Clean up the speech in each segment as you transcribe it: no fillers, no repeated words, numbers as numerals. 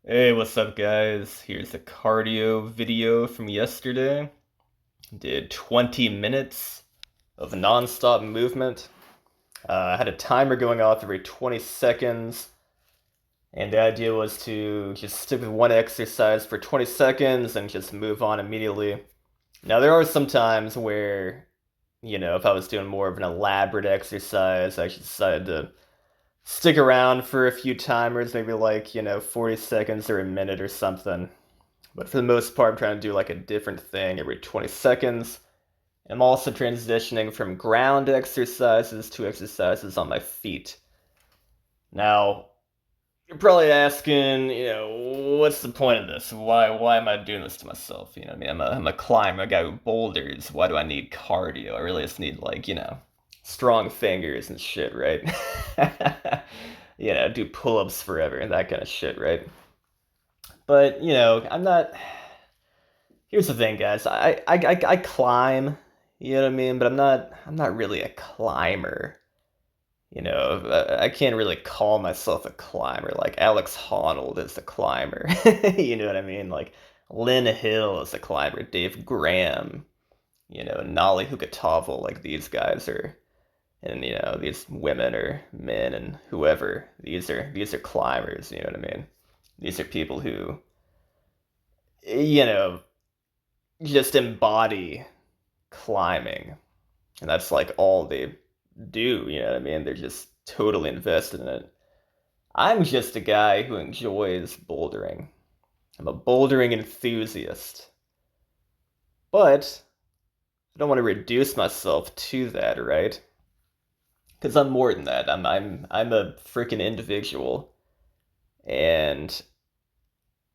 Hey, what's up, guys? Here's a cardio video from yesterday. Did 20 minutes of non-stop movement. I had a timer going off every 20 seconds, and the idea was to just stick with one exercise for 20 seconds and just move on immediately. Now, there are some times where, if I was doing more of an elaborate exercise, I just decided to stick around for a few timers, maybe like, 40 seconds or a minute or something. But for the most part, I'm trying to do like a different thing every 20 seconds. I'm also transitioning from ground exercises to exercises on my feet. Now, you're probably asking, what's the point of this? Why am I doing this to myself? I mean, I'm a climber, a guy who boulders. Why do I need cardio? I really just need like, strong fingers and shit, right? Do pull-ups forever and that kind of shit, right? But, I'm not. Here's the thing, guys. I climb, you know what I mean, but I'm not really a climber. I can't really call myself a climber. Like Alex Honnold is a climber. You know what I mean? Like Lynn Hill is a climber. Dave Graham, Nolly Hukatovel, like these guys are, and these women or men and whoever. These are climbers. You know what I mean? These are people who, you know, just embody climbing. And that's like all they do, you know what I mean? They're just totally invested in it. I'm just a guy who enjoys bouldering. I'm a bouldering enthusiast. But I don't want to reduce myself to that, right? Because I'm more than that. I'm a freaking individual. And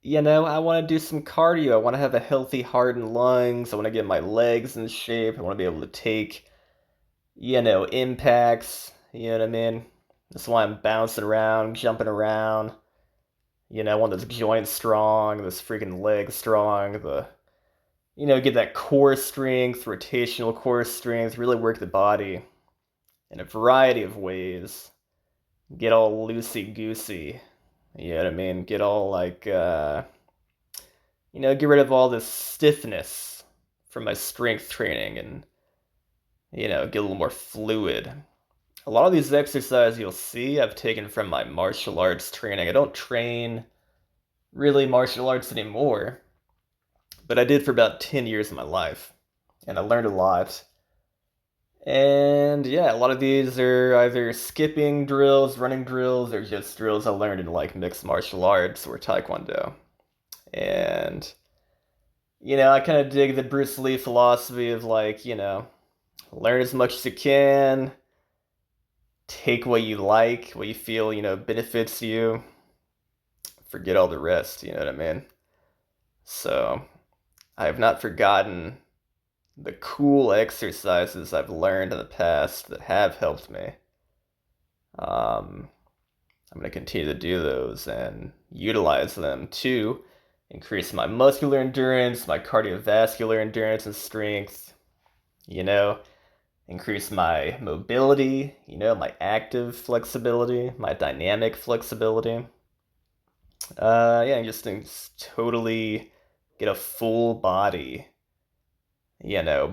I want to do some cardio. I want to have a healthy heart and lungs. I want to get my legs in shape. I want to be able to take impacts. You know what I mean? That's why I'm bouncing around, jumping around. I want those joints strong, those freaking legs strong, get that core strength, rotational core strength, really work the body in a variety of ways. Get all loosey goosey. You know what I mean? Get all like, get rid of all this stiffness from my strength training and, get a little more fluid. A lot of these exercises you'll see I've taken from my martial arts training. I don't train really martial arts anymore, but I did for about 10 years of my life, and I learned a lot. And yeah, a lot of these are either skipping drills, running drills, or just drills I learned in like mixed martial arts or taekwondo. And I kind of dig the Bruce Lee philosophy of like, learn as much as you can, take what you like, what you feel, benefits you, forget all the rest, you know what I mean? So, I have not forgotten the cool exercises I've learned in the past that have helped me. Um, I'm going to continue to do those and utilize them to increase my muscular endurance, my cardiovascular endurance and strength, you know, increase my mobility, my active flexibility, my dynamic flexibility. Yeah, and just totally get a full body,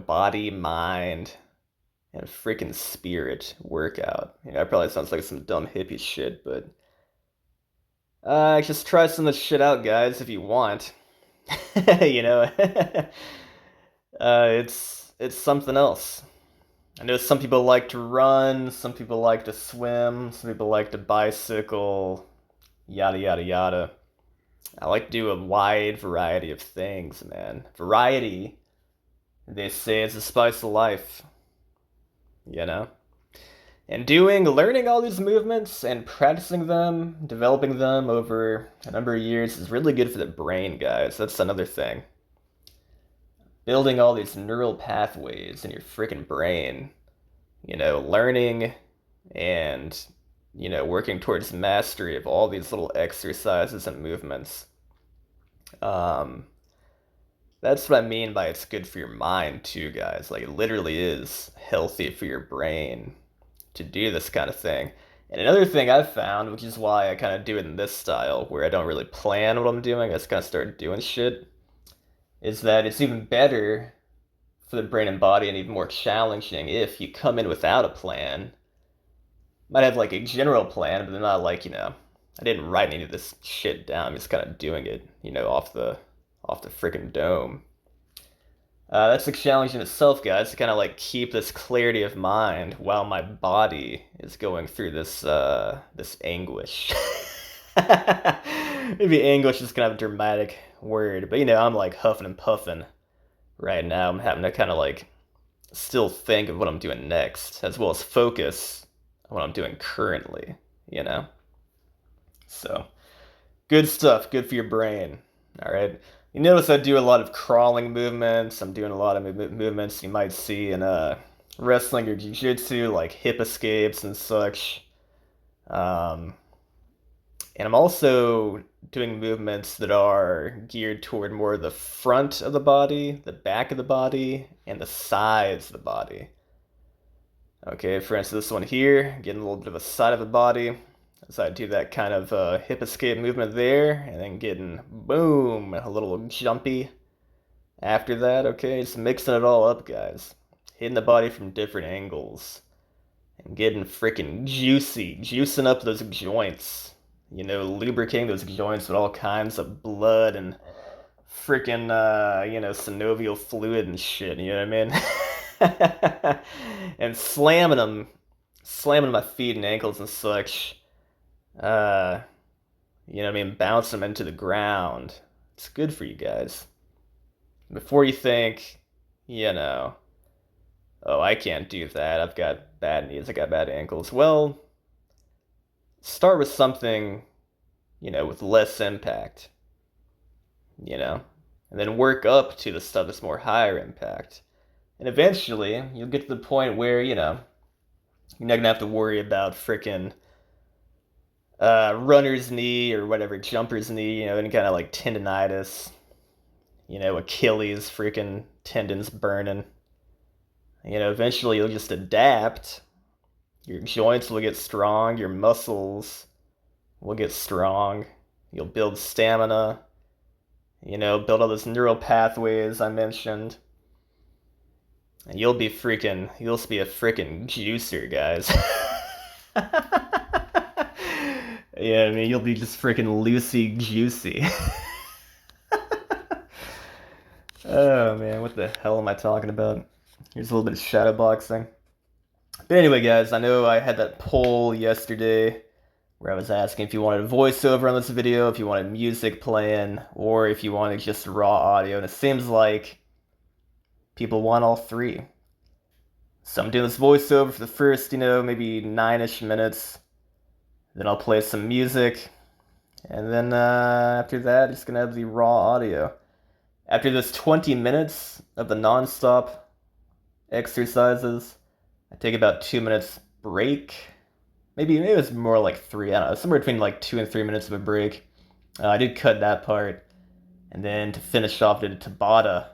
body, mind, and freaking spirit workout. It probably sounds like some dumb hippie shit, but just try some of this shit out, guys, if you want. you know, it's something else. I know some people like to run, some people like to swim, some people like to bicycle, yada yada yada. I like to do a wide variety of things, man. Variety, they say, is the spice of life, you know? And learning all these movements and practicing them, developing them over a number of years is really good for the brain, guys. That's another thing. Building all these neural pathways in your freaking brain, learning and, working towards mastery of all these little exercises and movements. Um, that's what I mean by it's good for your mind, too, guys. Like, it literally is healthy for your brain to do this kind of thing. And another thing I've found, which is why I kind of do it in this style, where I don't really plan what I'm doing, I just kind of start doing shit, is that it's even better for the brain and body and even more challenging if you come in without a plan. Might have like a general plan, but they're not like, I didn't write any of this shit down. I'm just kind of doing it, off the freaking dome. That's a challenge in itself, guys, to kind of like keep this clarity of mind while my body is going through this anguish. Maybe anguish is kind of a dramatic word, but I'm like huffing and puffing right now. I'm having to kind of like still think of what I'm doing next, as well as focus on what I'm doing currently, you know? So, good stuff, good for your brain. All right. You notice I do a lot of crawling movements. I'm doing a lot of movements you might see in wrestling or jiu-jitsu, like hip escapes and such. Um, and I'm also doing movements that are geared toward more the front of the body, the back of the body, and the sides of the body. Okay, for instance, this one here, getting a little bit of a side of the body. So I do that kind of hip escape movement there, and then getting, boom, a little jumpy after that. Okay, just mixing it all up, guys. Hitting the body from different angles. And getting freaking juicy, juicing up those joints. Lubricating those joints with all kinds of blood and freaking, synovial fluid and shit, you know what I mean? And slamming my feet and ankles and such. Bounce them into the ground. It's good for you guys. Before you think, oh, I can't do that. I've got bad knees, I got bad ankles. Well, start with something, with less impact, and then work up to the stuff that's more higher impact. And eventually, you'll get to the point where, you're not gonna have to worry about freaking runner's knee or whatever, jumper's knee, any kind of like tendonitis, Achilles freaking tendons burning. Eventually you'll just adapt. Your joints will get strong, your muscles will get strong. You'll build stamina, build all those neural pathways I mentioned. And you'll be a freaking juicer, guys. Yeah, I mean, you'll be just freaking loosey juicy. Oh man, what the hell am I talking about? Here's a little bit of shadow boxing. But anyway, guys, I know I had that poll yesterday where I was asking if you wanted a voiceover on this video, if you wanted music playing, or if you wanted just raw audio. And it seems like people want all three. So I'm doing this voiceover for the first, maybe 9-ish minutes. Then I'll play some music. And then after that, just gonna have the raw audio. After this 20 minutes of the non-stop exercises, I take about 2 minutes break. Maybe it was more like 3, I don't know, somewhere between like 2 and 3 minutes of a break. I did cut that part. And then to finish off, did a Tabata,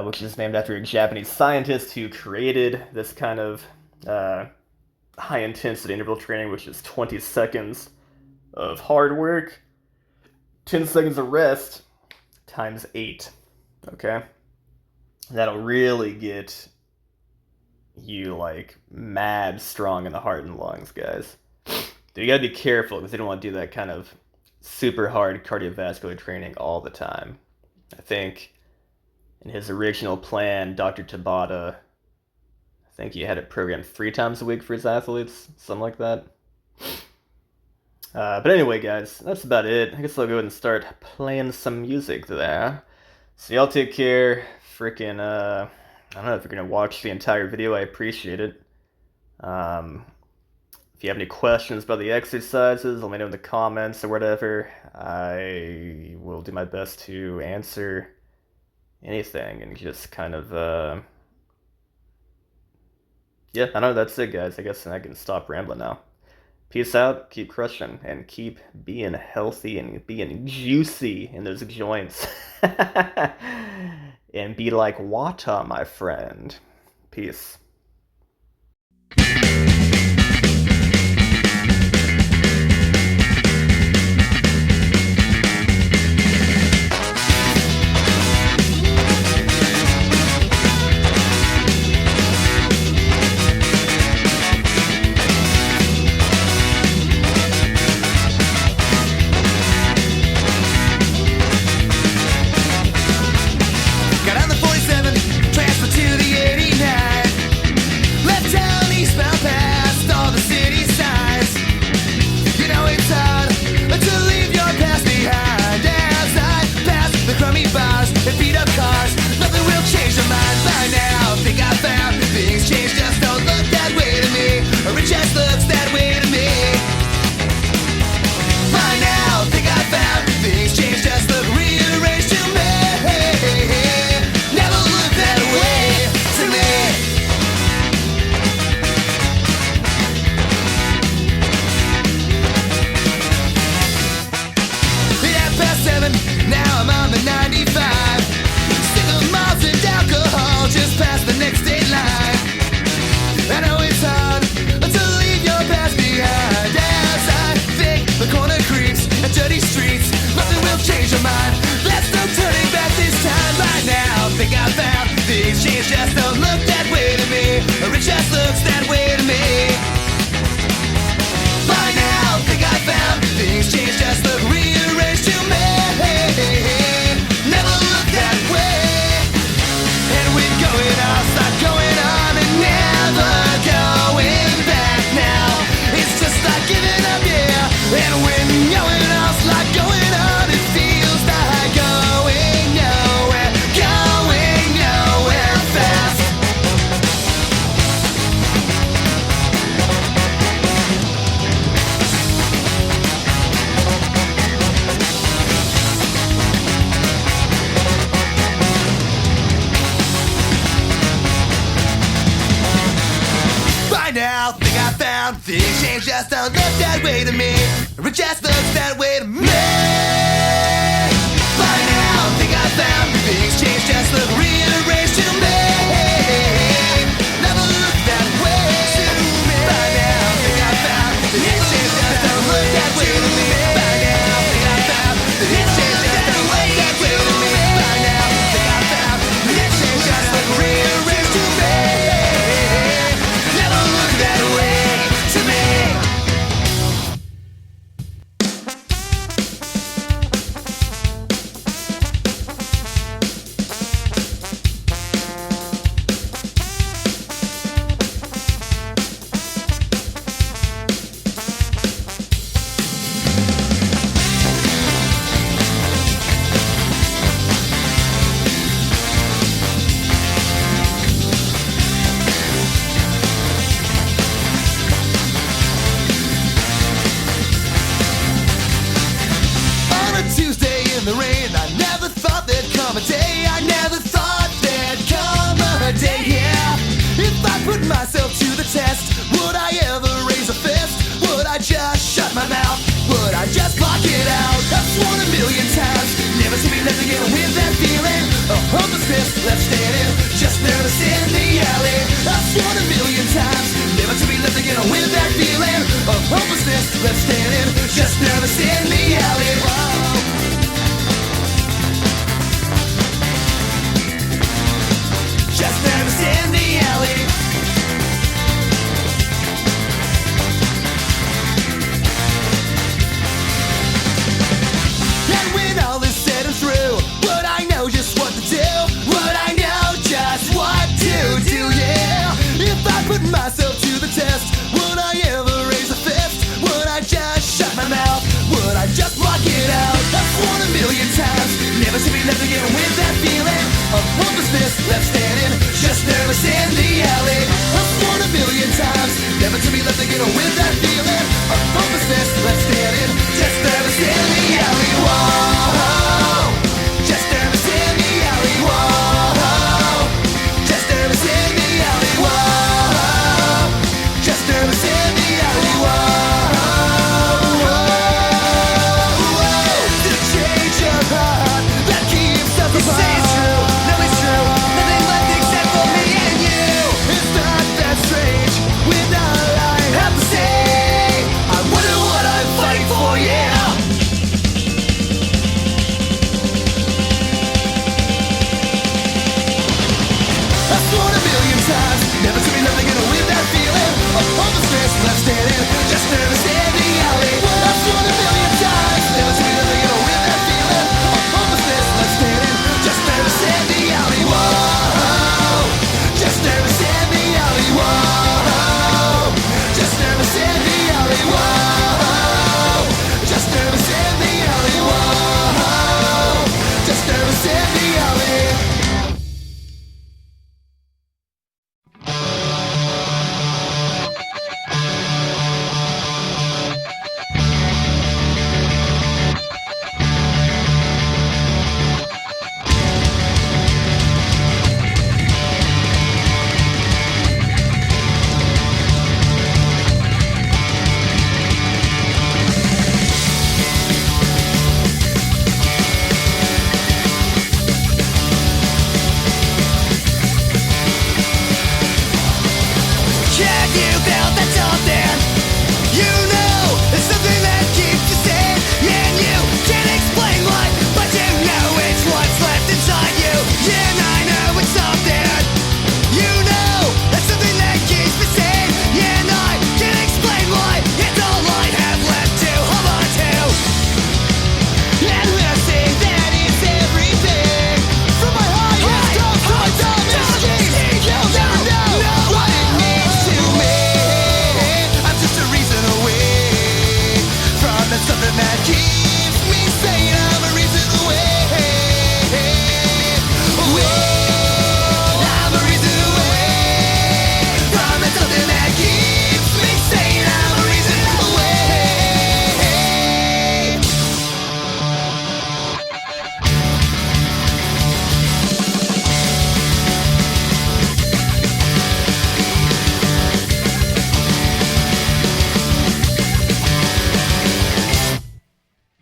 which is named after a Japanese scientist who created this kind of high intensity interval training, which is 20 seconds of hard work, 10 seconds of rest, times 8. Okay? That'll really get you like mad strong in the heart and lungs, guys. So you gotta be careful because you don't want to do that kind of super hard cardiovascular training all the time. I think in his original plan, Dr. Tabata, I think he had it programmed 3 times a week for his athletes, something like that. But anyway, guys, that's about it. I guess I'll go ahead and start playing some music there. So y'all take care. Freaking, I don't know if you're gonna watch the entire video. I appreciate it. If you have any questions about the exercises, let me know in the comments or whatever. I will do my best to answer anything and just kind of, yeah, I know that's it, guys. I guess I can stop rambling now. Peace out, keep crushing, and keep being healthy and being juicy in those joints. And be like water, my friend. Peace. almost past the next deadline. I know it's hard to leave your past behind. As I think the corner creeps and dirty streets, nothing will change your mind. There's no turning back this time. By now, think I found these chains just don't look that way to me. It just looks that way to me. By now, think I found things change just look rearranged to me. Never look that way. And we're going on, start going on, and never going back now. It's just like giving up, yeah. And when going off, like going on, it feels like going nowhere fast. By now, think I found things change just don't look that way to me. It just looks that way to me. By now, think I found things change just look rearranged to me. Never look that way to me. By now, think I found things change just don't look that way to me. By now, think I found things change just don't look that way to me. By now, think I found things change just look rearranged to me. Never look that way to me. On a Tuesday in the rain, I never thought there'd come a day. I never thought there'd come a day, yeah. If I put myself to the test, would I ever raise a fist? Would I just shut my mouth? Would I just block it out? I've sworn a million times, never to be left again with that feeling of hopelessness left standing, just nervous in the alley. I've sworn a million times, never to be left again with that feeling of hopelessness left standing, just nervous in the alley. Whoa. Just nervous in the alley. And when all is said and through, would I know just what to do? Would I know just what to do, yeah? If I put myself to the test, would I ever raise a fist? Would I just shut my mouth? Would I just block it out? I've sworn a million times, never to be left again with that feeling of hopelessness left standing, just nervous in the alley. I've sworn a million times, never to be left again with that feeling of hopelessness left standing, just nervous in the alley. Whoa, just nervous in the alley. Whoa, just nervous in the alley. Whoa, just nervous in the alley. Whoa, to change your heart that keeps us apart. You say it's true, no it's true, nothing left except for me and you. It's not that strange, we're not alive, have to say. that something. You know it's something that keeps you sane, and you can't explain why, but you know it's what's left inside you. Yeah, and I know it's something. You know it's something that keeps me sane, yeah, and I can't explain why. It's all I have left to hold on to. And when I say that it's everything, from my highest up to my dumbest schemes, you'll never know what it means to me. I'm just a reason away from that something that keeps me sane. I'm a reason away. I'm a reason away from that something that keeps me sane. I'm a reason away.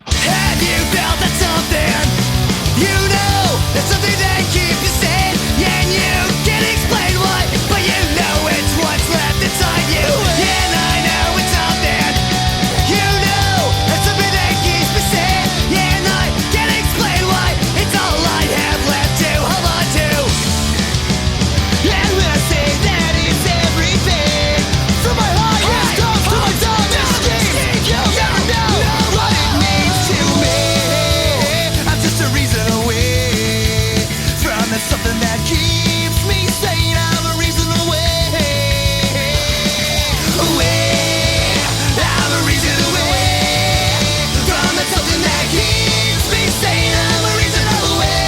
Have you felt that something? You know it's something that keeps you sane, yeah, and you can't explain why, but you know it's what's left inside you. Yeah, and I know it's something. You know it's something that keeps me sane, yeah, and I can't explain why. It's all I have left to hold on to. And when I say that it's everything, from my highest up to my dumbest schemes, you'll never know what it means to me. I'm just a reason away from that something that keeps me sane. I'm a reason away. I'm a reason away from that something that keeps me sane. I'm a reason away.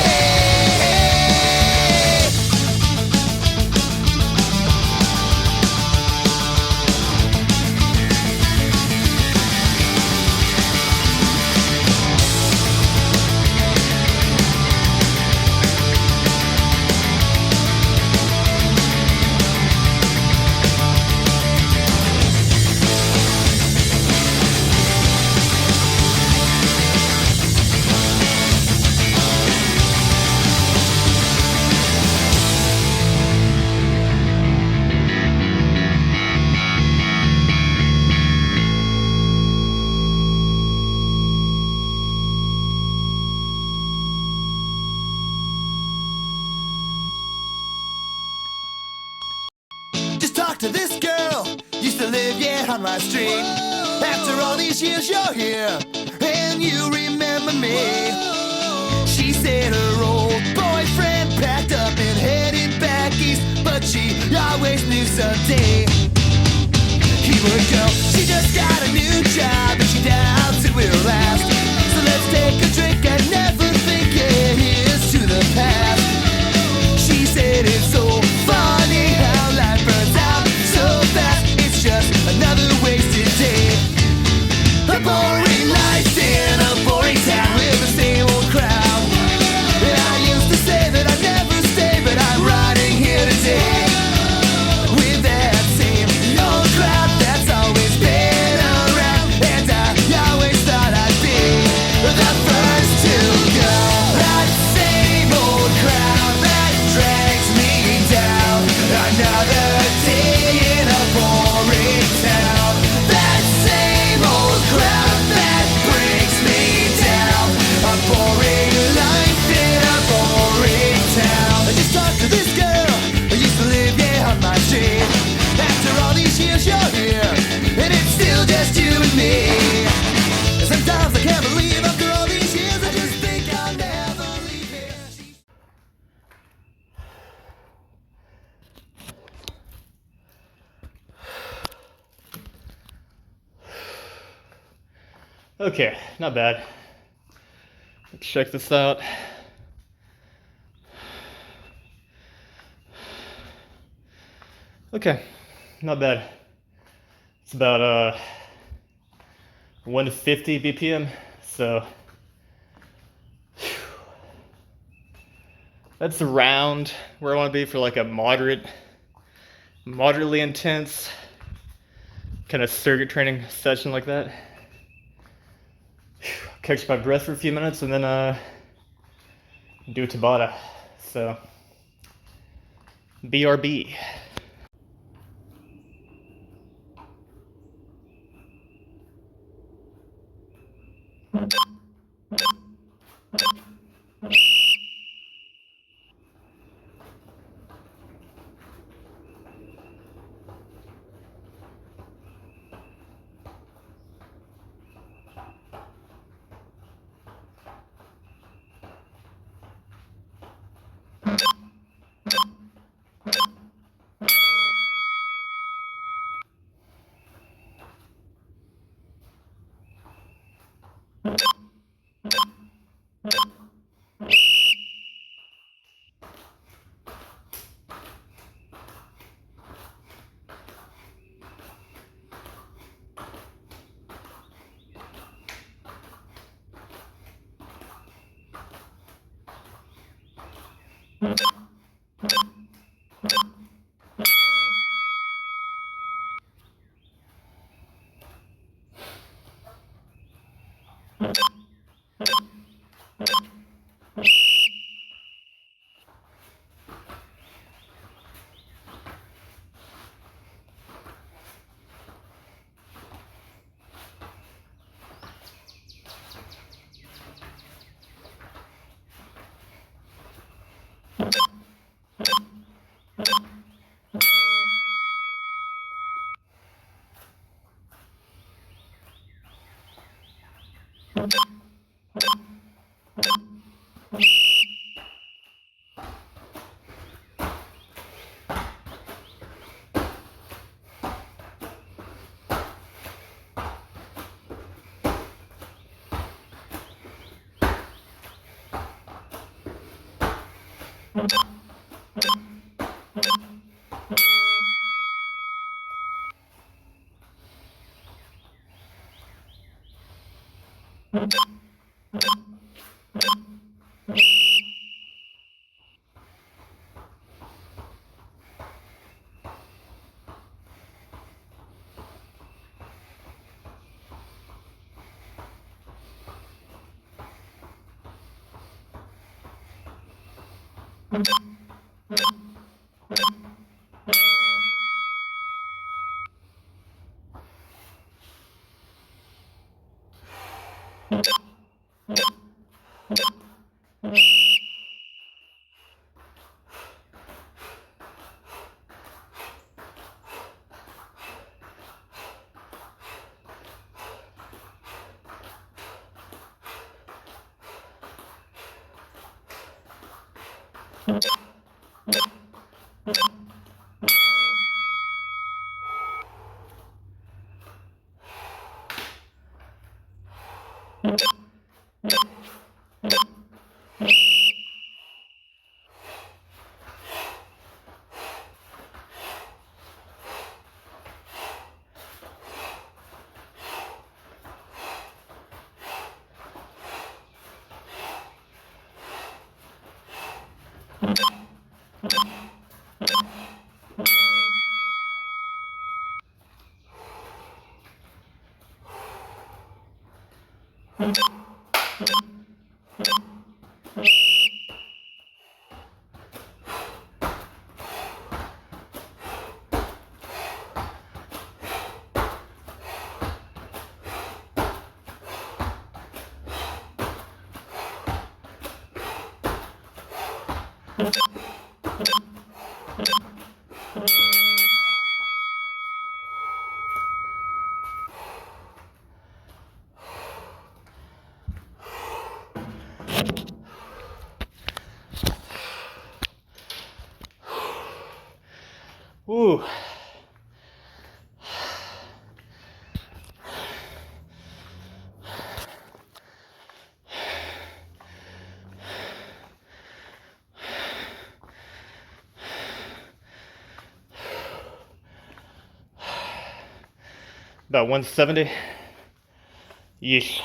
Just talk to this girl, used to live, yeah, on my street. After all these years, you're here, and you remember me. She said her old boyfriend packed up and headed back east, but she always knew someday he would go. She just got a new job, and she doubts it will last. So let's take a drink and never think, yeah, here's to the past. She said it's so funny how life burns out so fast. It's just another wasted day. A boring life in a boring town with the same old crowd. And I used to say that I'd never stay, but I'm riding here today with that same old crowd that's always been around. And I always thought I'd be the first to go. That same old crowd that drags me down. Another day in a boring town. That same old crowd that brings me down. A boring life in a boring town. I just talked to this girl who used to live, yeah, on my street. After all these years, you're here, and it's still just you and me. Sometimes I can't believe after all these years, I just think I'll never leave here. Okay, not bad. Let's check this out. Okay, not bad. It's about 150 BPM, so that's around where I want to be for like a moderately intense kind of circuit training session like that. Catch my breath for a few minutes and then do a Tabata. So BRB. Ooh. About 170. Yeesh.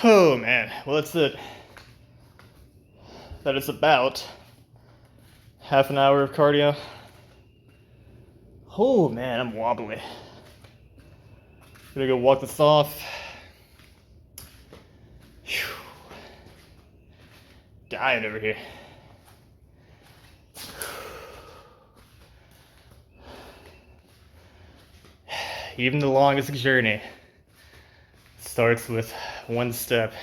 Oh man, well that's it. That is about half an hour of cardio. Oh man, I'm wobbly. Gonna go walk this off. Whew. Dying over here. Even the longest journey starts with one step.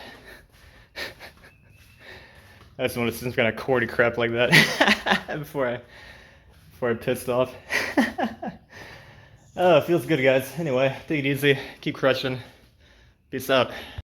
I just want to some kind of cordy crap like that before I pissed off. Oh, it feels good, guys. Anyway, take it easy. Keep crushing. Peace out.